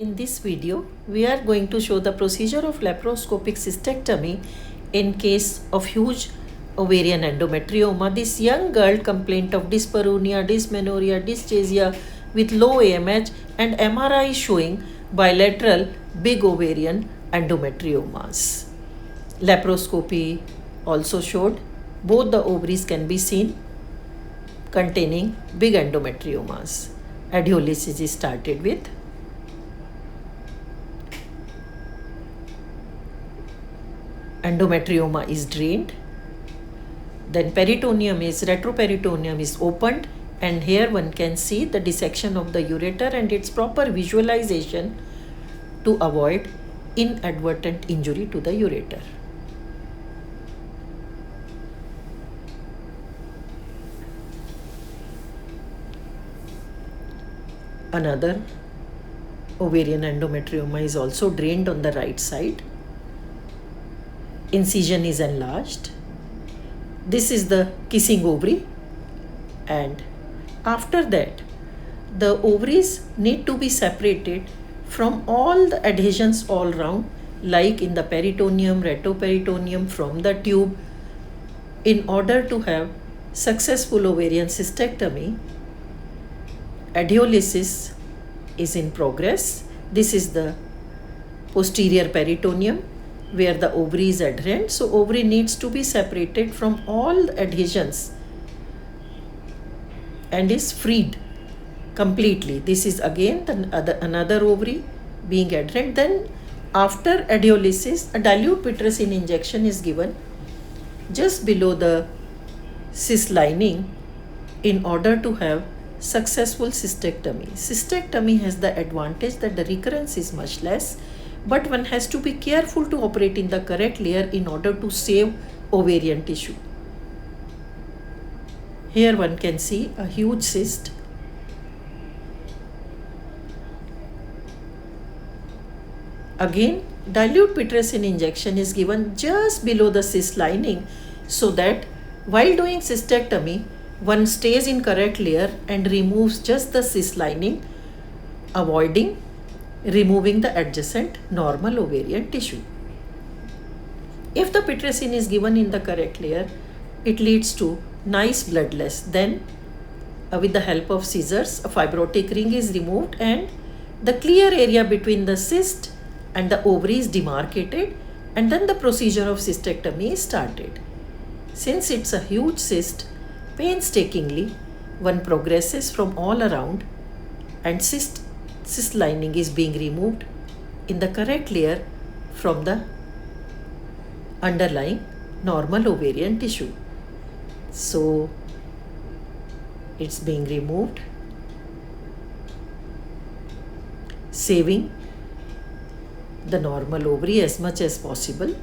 In this video, we are going to show the procedure of laparoscopic cystectomy in case of huge ovarian endometrioma. This young girl complained of dyspareunia, dysmenorrhea, dyschezia with low AMH and MRI showing bilateral big ovarian endometriomas. Laparoscopy also showed both the ovaries can be seen containing big endometriomas. Adheolysis is started with. Endometrioma is drained, then retroperitoneum is opened, and here one can see the dissection of the ureter and its proper visualization to avoid inadvertent injury to the ureter. Another ovarian endometrioma is also drained on the right side. Incision is enlarged. This is the kissing ovary, and after that the ovaries need to be separated from all the adhesions all round, like in the peritoneum, retroperitoneum, from the tube. In order to have successful ovarian cystectomy, adheolysis is in progress. This is the posterior peritoneum where the ovary is adherent. So ovary needs to be separated from all the adhesions and is freed completely. This is again another ovary being adherent. Then after adheolysis, a dilute pitracin injection is given just below the cyst lining in order to have successful cystectomy. Cystectomy has the advantage that the recurrence is much less, but one has to be careful to operate in the correct layer in order to save ovarian tissue. Here one can see a huge cyst. Again, dilute pitracin injection is given just below the cyst lining so that while doing cystectomy, one stays in correct layer and removes just the cyst lining, avoiding removing the adjacent normal ovarian tissue. If the pitracin is given in the correct layer, it leads to nice bloodless. Then with the help of scissors, a fibrotic ring is removed and the clear area between the cyst and the ovary is demarcated, and then the procedure of cystectomy is started. Since it's a huge cyst, painstakingly one progresses from all around and cyst lining is being removed in the correct layer from the underlying normal ovarian tissue. So it's being removed, saving the normal ovary as much as possible.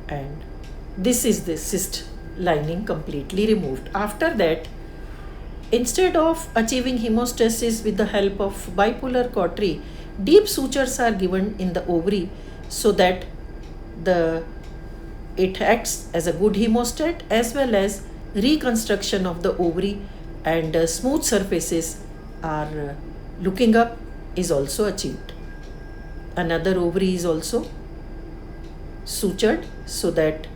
And this is the cyst lining completely removed. After that, instead of achieving hemostasis with the help of bipolar cautery, deep sutures are given in the ovary so that it acts as a good hemostat, as well as reconstruction of the ovary and smooth surfaces are looking up is also achieved. Another ovary is also sutured so that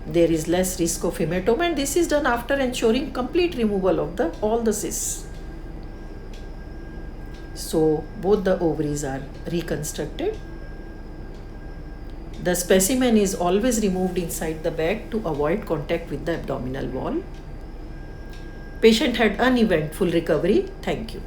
there is less risk of hematoma, and this is done after ensuring complete removal of all the cysts. So both the ovaries are reconstructed. The specimen is always removed inside the bag to avoid contact with the abdominal wall. Patient had uneventful recovery. Thank you.